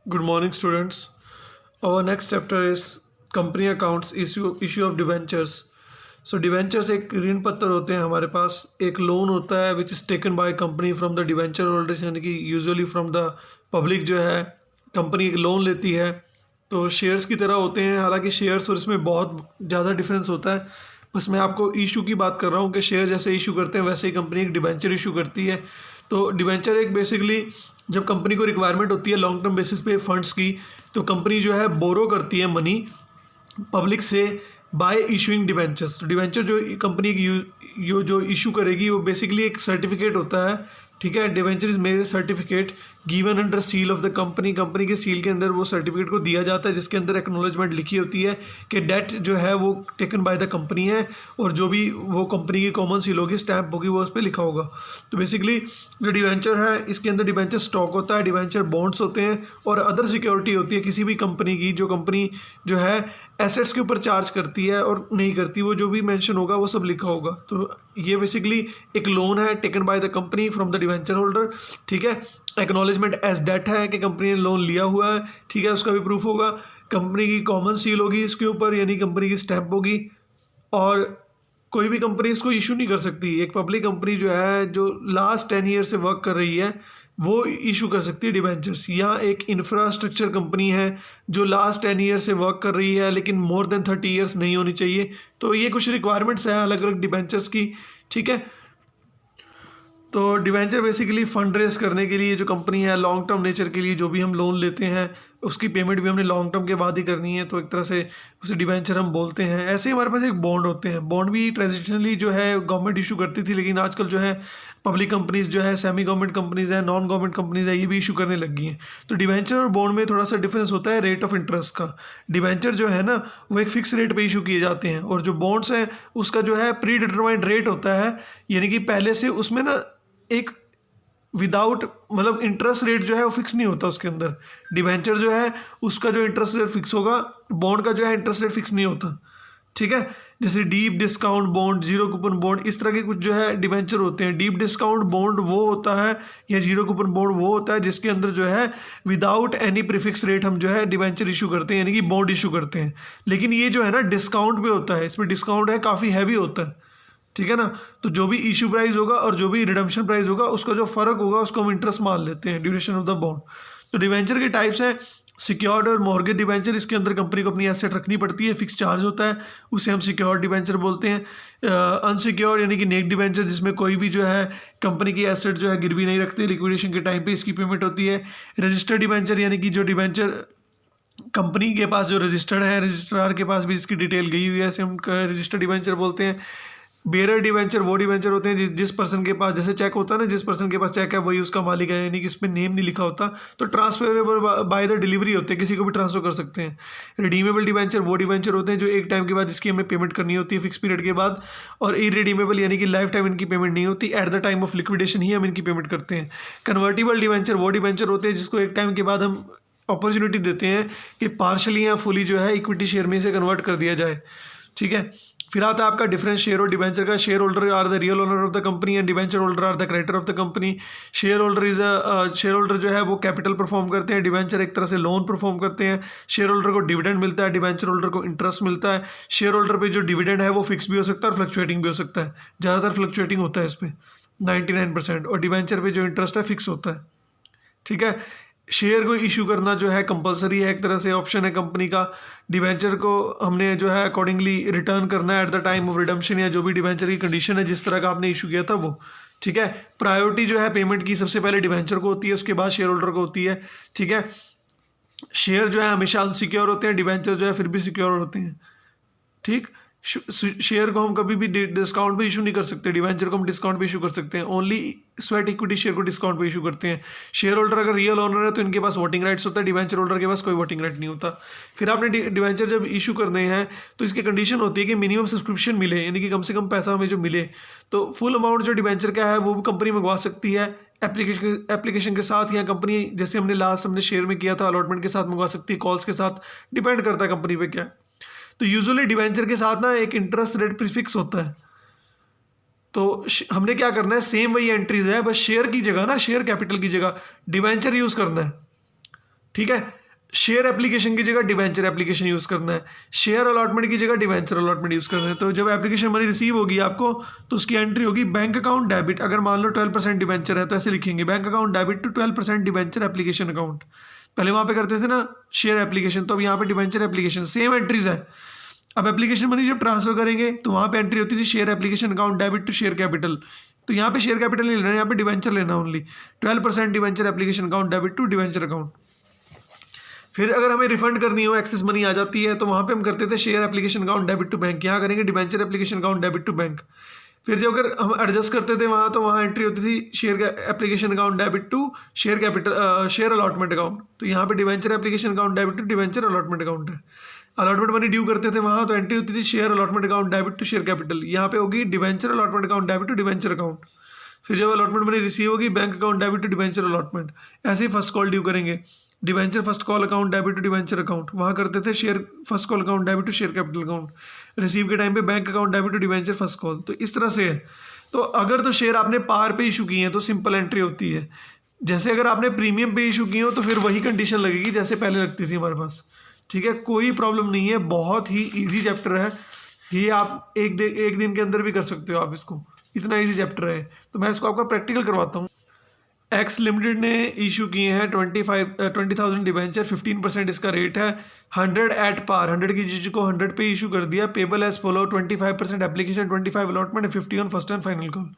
Good morning, students. Our next chapter is company accounts issue of debentures. So debentures एक ऋण पत्र होते हैं हमारे पास, एक लोन होता है which is taken by company from the debenture holders, यानी कि यूजुअली फ्रॉम द पब्लिक जो है कंपनी लोन लेती है। तो शेयर्स की तरह होते हैं, हालांकि शेयर्स और इसमें बहुत ज़्यादा डिफरेंस होता है। बस मैं आपको इशू की बात कर रहा हूँ कि शेयर जैसे इशू करते हैं वैसे ही कंपनी एक डिबेंचर इशू करती है। तो डिबेंचर एक बेसिकली जब कंपनी को रिक्वायरमेंट होती है लॉन्ग टर्म बेसिस पे फंड्स की, तो कंपनी जो है बोरो करती है मनी पब्लिक से बाय इशूइंग डिबेंचर्स। तो डिबेंचर जो कंपनी जो इशू करेगी वो बेसिकली एक सर्टिफिकेट होता है, ठीक है। Debenture is made certificate given under seal of the company. Company के सील के अंदर वो सर्टिफिकेट को दिया जाता है जिसके अंदर एक्नॉलेजमेंट लिखी होती है कि डेट जो है वो टेकन बाय द कंपनी है, और जो भी वो कंपनी की कॉमन सील होगी, स्टैम्प होगी, वो उस पर लिखा होगा। तो बेसिकली जो डिबेंचर है इसके अंदर डिबेंचर स्टॉक होता है, डिबेंचर बॉन्ड्स होते हैं और अदर सिक्योरिटी होती है किसी भी कंपनी की, जो कंपनी जो है एसेट्स के ऊपर चार्ज करती है और नहीं करती, वो जो भी मेंशन होगा वो सब लिखा होगा। तो ये बेसिकली एक लोन है taken by the company from the debenture holder, ठीक है। एक्नॉलेजमेंट एज डेट है कि कंपनी ने लोन लिया हुआ है, ठीक है, उसका भी प्रूफ होगा। कंपनी की कॉमन सील होगी इसके ऊपर, यानी कंपनी की स्टैंप होगी, और कोई भी कंपनी इसको इशू नहीं कर सकती। एक पब्लिक कंपनी जो है जो लास्ट 10 ईयर से वर्क कर रही है वो इशू कर सकती है डिबेंचर्स, या एक इंफ्रास्ट्रक्चर कंपनी है जो लास्ट 10 ईयर से वर्क कर रही है लेकिन मोर देन 30 ईयर्स नहीं होनी चाहिए। तो ये कुछ रिक्वायरमेंट्स हैं अलग अलग डिबेंचर्स की, ठीक है। तो डिवेंचर बेसिकली फंड रेज करने के लिए जो कंपनी है लॉन्ग टर्म नेचर के लिए जो भी हम लोन लेते हैं उसकी पेमेंट भी हमने लॉन्ग टर्म के बाद ही करनी है, तो एक तरह से उसे डिवेंचर हम बोलते हैं। ऐसे ही हमारे पास एक बॉन्ड होते हैं। बॉन्ड भी ट्रेडिशनली जो है गवर्नमेंट इशू करती थी, लेकिन आजकल जो है पब्लिक कंपनीज जो है, सेमी गवर्नमेंट कंपनीज है, नॉन गवर्नमेंट कंपनीज है, ये भी इशू करने लगी हैं। तो डिवेंचर और बॉन्ड में थोड़ा सा डिफरेंस होता है रेट ऑफ इंटरेस्ट का। डिवेंचर जो है ना वो एक फिक्स रेट पे इशू किए जाते हैं, और जो बॉन्ड्स हैं उसका जो है प्री डिटरमाइंड रेट होता है, यानी कि पहले से उसमें ना एक विदाउट मतलब इंटरेस्ट रेट जो है वो फिक्स नहीं होता उसके अंदर। डिवेंचर जो है उसका जो इंटरेस्ट रेट फिक्स होगा, बॉन्ड का जो है इंटरेस्ट रेट फिक्स नहीं होता, ठीक है। जैसे deep discount bond, zero coupon bond, इस तरह के कुछ जो है डिवेंचर होते हैं। डीप डिस्काउंट बॉन्ड वो होता है, या जीरो कूपन बॉन्ड वो होता है जिसके अंदर जो है विदाउट एनी प्रीफिक्स रेट हम जो है डिवेंचर इशू करते हैं, यानी कि बॉन्ड इशू करते हैं। लेकिन ये जो है ना डिस्काउंट पे होता है, इसमें डिस्काउंट है काफ़ी हैवी होता है, ठीक है ना। तो जो भी इशू प्राइस होगा और जो भी रिडम्पशन प्राइस होगा उसका जो फर्क होगा उसको हम इंटरेस्ट मान लेते हैं, ड्यूरेशन ऑफ द बॉन्ड। तो डिवेंचर के टाइप्स हैं सिक्योर्ड और मॉर्गेज डिवेंचर। इसके अंदर कंपनी को अपनी एसेट रखनी पड़ती है, फिक्स चार्ज होता है, उसे हम सिक्योर्ड डिवेंचर बोलते हैं। अनसिक्योर्ड यानी कि नेक डिवेंचर, जिसमें कोई भी जो है कंपनी की एसेट जो है गिरवी नहीं रखते, लिक्विडेशन के टाइम पे इसकी पेमेंट होती है। रजिस्टर्ड डिवेंचर यानी कि जो डिवेंचर कंपनी के पास जो रजिस्टर्ड है, रजिस्ट्रार के पास भी इसकी डिटेल गई हुई है, ऐसे हम रजिस्टर्ड डिवेंचर बोलते हैं। बेयर डिवेंचर वो डिवेंचर होते हैं जिस पर्सन के पास, जैसे चेक होता है ना, जिस पर्सन के पास चेक है वही उसका मालिक है, यानी कि इसमें नेम नहीं लिखा होता। तो ट्रांसफरेबल बाय द डिलीवरी होते हैं, किसी को भी ट्रांसफर कर सकते हैं। रिडीमेबल डिवेंचर वो डिवेंचर होते हैं जो एक टाइम के बाद इसकी हमें पेमेंट करनी होती है फिक्स पीरियड के बाद। और इरिडीमेबल यानी कि लाइफ टाइम इनकी पेमेंट नहीं होती, at the time of liquidation ही हम इनकी पेमेंट करते हैं। कन्वर्टिबल डिवेंचर वो डिवेंचर होते हैं जिसको एक टाइम के बाद हम अपॉर्चुनिटी देते हैं कि पार्शली या फुली जो है इक्विटी शेयर में से कन्वर्ट कर दिया जाए, ठीक है। फिर आता है आपका डिफरेंस शेयर और डिवेंचर का। Share holder are the real owner of the company and debenture holder are the creditor of the company. Share holder जो है वो कैपिटल परफॉर्म करते हैं, डिवेंचर एक तरह से लोन परफॉर्म करते हैं। शेयर होल्डर को डिविडेंड मिलता है, डिवेंचर होल्डर को इंटरेस्ट मिलता है। शेयर होल्डर पे जो डिविडेंड है वो फिक्स भी हो सकता है और फ्लक्चुएटिंग भी हो सकता है, ज़्यादातर फ्लक्चुएटिंग होता है इस पर 99%, और डिवेंचर पे जो इंटरेस्ट है फिक्स होता है, ठीक है। शेयर को इशू करना जो है कंपलसरी है, एक तरह से ऑप्शन है कंपनी का। डिवेंचर को हमने जो है अकॉर्डिंगली रिटर्न करना है at the time of redemption, या जो भी डिवेंचर की कंडीशन है जिस तरह का आपने इशू किया था वो, ठीक है। प्रायोरिटी जो है पेमेंट की सबसे पहले डिवेंचर को होती है, उसके बाद शेयर होल्डर को होती है, ठीक है। शेयर जो है हमेशा अनसिक्योर होते हैं, डिवेंचर जो है फिर भी सिक्योर होते हैं, ठीक। शेयर को हम कभी भी डिस्काउंट पे इशू नहीं कर सकते, डिवेंचर को हम डिस्काउंट पे इशू कर सकते हैं, ओनली स्वेट इक्विटी शेयर को डिस्काउंट पे इशू करते हैं। शेयर होल्डर अगर रियल ओनर है तो इनके पास वोटिंग राइट्स होता है, डिवेंचर होल्डर के पास कोई वोटिंग राइट नहीं होता। फिर आपने डिवेंचर जब इशू करने हैं तो इसकी कंडीशन होती है कि मिनिमम सब्सक्रिप्शन मिले, यानी कि कम से कम पैसा हमें जो मिले। तो फुल अमाउंट जो डिवेंचर का है वो भी कंपनी मंगवा सकती है एप्लीकेशन के साथ, या कंपनी जैसे हमने शेयर में किया था अलॉटमेंट के साथ मंगवा सकती है, कॉल्स के साथ, डिपेंड करता है कंपनी पे क्या है। तो यूजुअली डिवेंचर के साथ ना एक इंटरेस्ट रेट प्रीफिक्स होता है। तो हमने क्या करना है, सेम वही एंट्रीज है, बस शेयर की जगह ना, शेयर कैपिटल की जगह डिवेंचर यूज़ करना है। ठीक है। शेयर एप्लीकेशन की जगह डिवेंचर एप्लीकेशन यूज़ करना है, शेयर अलॉटमेंट की जगह डिवेंचर अलॉटमेंट यूज़ करना है। तो जब एप्लीकेशन मनी रिसीव होगी आपको तो उसकी एंट्री होगी बैंक अकाउंट डेबिट, अगर मान लो 12% डिवेंचर है तो ऐसे लिखेंगे bank account debit to 12% debenture application account. पहले वहाँ पे करते थे ना शेयर एप्लीकेशन, तो अब यहाँ पे डिवेंचर एप्लीकेशन, सेम एंट्रीज है। अब एप्लीकेशन मनी जब ट्रांसफर करेंगे तो वहाँ पे एंट्री होती थी share application account debit to share capital, तो यहाँ पे शेयर कैपिटल नहीं लेना, यहाँ पे डिवेंचर लेना only, 12% debenture application account debit to debenture account. फिर अगर हमें रिफंड करनी हो, एक्सेस मनी आ जाती है, तो वहाँ पे हम करते थे share application account debit to bank, यहाँ करेंगे debenture application account debit to bank. फिर जब अगर हम एडजस्ट करते थे वहाँ, तो वहाँ एंट्री होती थी share application account debit to share capital share allotment account, तो यहाँ पे debenture application account debit to debenture allotment account है। अलॉटमेंट मनी ड्यू करते थे वहाँ, तो एंट्री होती थी share allotment account debit to share capital, यहाँ पे होगी debenture allotment account debit to debenture account. फिर जब अलॉटमेंट मनी रिसीव होगी bank account debit to debenture allotment. ऐसे ही फर्स्ट कॉल ड्यू करेंगे, debenture first call account debit to debenture account, वहाँ करते थे share first call account debit to share capital account. Receive के टाइम पे bank account debit to debenture first call. तो इस तरह से है। तो अगर तो शेयर आपने पार पे इशू किए हैं तो सिंपल एंट्री होती है, जैसे अगर आपने प्रीमियम पे इशू किए हो तो फिर वही कंडीशन लगेगी जैसे पहले लगती थी हमारे पास। ठीक है, कोई प्रॉब्लम नहीं है, बहुत ही ईजी चैप्टर है ये, आप एक दिन के अंदर भी कर सकते हो आप इसको, इतना ईजी चैप्टर है। तो मैं इसको आपका प्रैक्टिकल करवाता हूँ। एक्स लिमिटेड ने इशू किए हैं 20,000 डिवेंचर, 15% इसका रेट है, 100 एट पार, 100 की चीज़ को 100 पे इशू कर दिया। Payable as follows 25% application, 25 allotment, 50 on first and final call.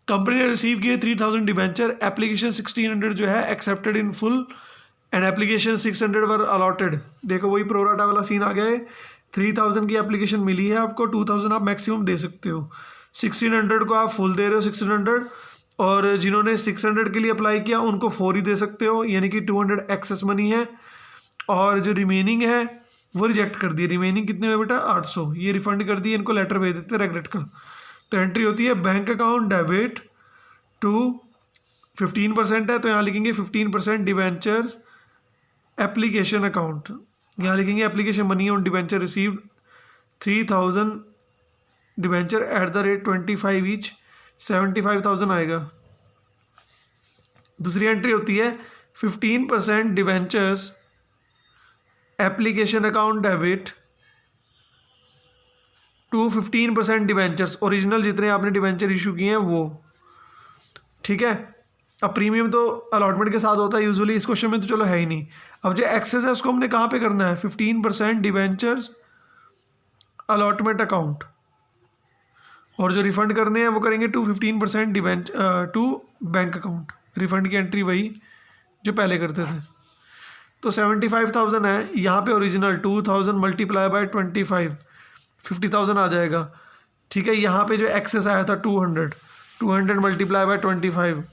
Company ने रिसीव किए 3,000 डिवेंचर, एप्लीकेशन 1,600 जो है accepted in full and application 600 were allotted. देखो वही प्रोराटा वाला सीन आ गया है, 3,000 की एप्लीकेशन मिली है आपको, 2,000 आप मैक्सिमम दे सकते हो, 1,600 को आप फुल दे रहे हो 1,600, और जिन्होंने 600 के लिए अप्लाई किया उनको 4 ही दे सकते हो, यानी कि 200 एक्सेस मनी है, और जो रिमेनिंग है वो रिजेक्ट कर दिए। रिमेनिंग कितने में बेटा 800, ये रिफंड कर दिए, इनको लेटर भेज देते रेगरेट का। तो एंट्री होती है बैंक अकाउंट डेबिट टू 15% है, तो यहाँ लिखेंगे 15% डिवेंचर्स एप्लीकेशन अकाउंट, यहाँ लिखेंगे application money on debenture received 3,000 debenture at the rate 25 each, 75,000 आएगा। दूसरी एंट्री होती है 15% debentures application account debit to 15% debentures, original जितने आपने डिवेंचर इशू किए हैं वो। ठीक है, अब प्रीमियम तो अलॉटमेंट के साथ होता है यूजुअली, इस क्वेश्चन में तो चलो है ही नहीं। अब जो एक्सेस है उसको हमने कहाँ पे करना है, 15% डिवेंचर्स अलॉटमेंट अकाउंट, और जो रिफंड करने हैं वो करेंगे to 15% debenture to bank account. Refund की एंट्री वही जो पहले करते थे। तो 75,000 है, यहाँ पे ओरिजिनल 2,000 मल्टीप्लाई बाय 25, 50,000 आ जाएगा। ठीक है, यहाँ पे जो एक्सेस आया था 200 मल्टीप्लाई बाय 25,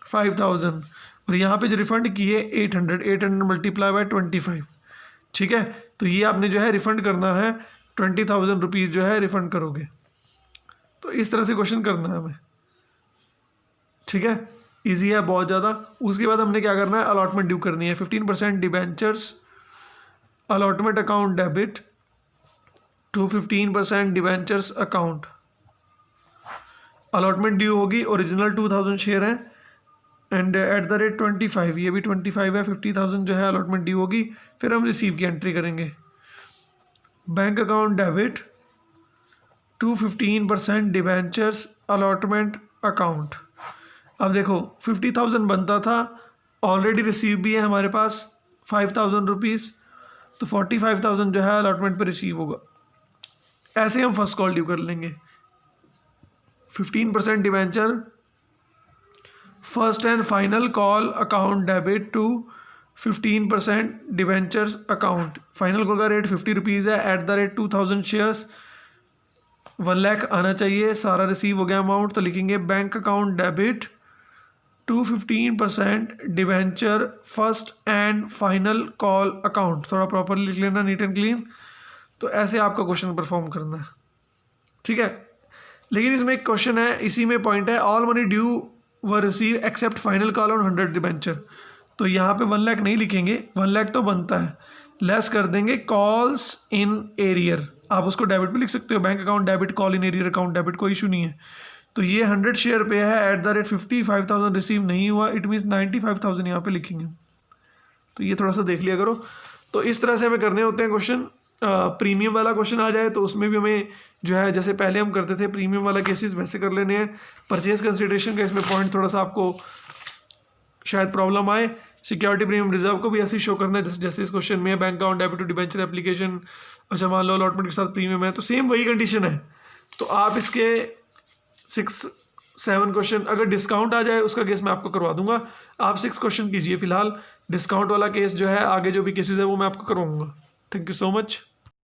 5,000, और यहाँ पे जो रिफ़ंड किए 800 मल्टीप्लाई बाय 25। ठीक है, तो ये आपने जो है रिफ़ंड करना है, 20,000 रुपीज़ जो है रिफ़ंड करोगे। तो इस तरह से क्वेश्चन करना है हमें। ठीक है, इजी है बहुत ज़्यादा। उसके बाद हमने क्या करना है, अलॉटमेंट ड्यू करनी है, 15% debentures allotment account debit to 15% debentures account. Allotment due होगी, ओरिजिनल 2,000 शेयर है एंड एट द रेट 25, ये भी 25 है, 50,000 जो है अलॉटमेंट ड्यू होगी। फिर हम रिसीव की एंट्री करेंगे, bank account debit to 15% debentures allotment account. अब देखो 50,000 बनता था, ऑलरेडी रिसीव भी है हमारे पास 5,000 रुपीज़, तो 45,000 जो है अलॉटमेंट पर रिसीव होगा। ऐसे हम फर्स्ट कॉल ड्यू कर लेंगे, 15% debenture first and final call account debit to 15% debentures account. Final call का रेट 50 रुपीज़ है, at the rate 2,000 shares 1 lakh आना चाहिए, सारा रिसीव हो गया अमाउंट। तो लिखेंगे bank account debit to 15% debenture first and final call account. थोड़ा प्रॉपरली लिख लेना, नीट एंड क्लीन। तो ऐसे आपका क्वेश्चन परफॉर्म करना है। ठीक है, लेकिन इसमें एक क्वेश्चन है, इसी में पॉइंट है, all money due we receive except final call on 100 debenture. तो यहाँ पे 1 लाख नहीं लिखेंगे, 1 लाख तो बनता है, लेस कर देंगे कॉल्स इन एरियर। आप उसको डेबिट पे लिख सकते हो, bank account debit call in arrear account debit, कोई इशू नहीं है। तो ये 100 शेयर पे है, एट द रेट 55,000 रिसीव नहीं हुआ, इट मीन्स 95,000 यहाँ पे लिखेंगे। तो ये थोड़ा सा देख लिया करो। तो इस तरह से हमें करने होते हैं क्वेश्चन। प्रीमियम वाला क्वेश्चन आ जाए तो उसमें भी हमें जो है जैसे पहले हम करते थे प्रीमियम वाला केसेस वैसे कर लेने हैं। परचेज कंसिडरेशन का इसमें पॉइंट थोड़ा सा आपको शायद प्रॉब्लम आए। सिक्योरिटी प्रीमियम रिजर्व को भी ऐसे ही शो करना है जैसे इस क्वेश्चन में bank account debit to debenture application. अच्छा मान लो अलॉटमेंट के साथ प्रीमियम है तो सेम वही कंडीशन है। तो आप इसके 6-7 क्वेश्चन अगर डिस्काउंट आ जाए उसका केस मैं आपको करवा दूंगा। आप 6 क्वेश्चन कीजिए फिलहाल, डिस्काउंट वाला केस जो है आगे जो भी केसेस है वो मैं आपको करवाऊंगा। Thank you so much.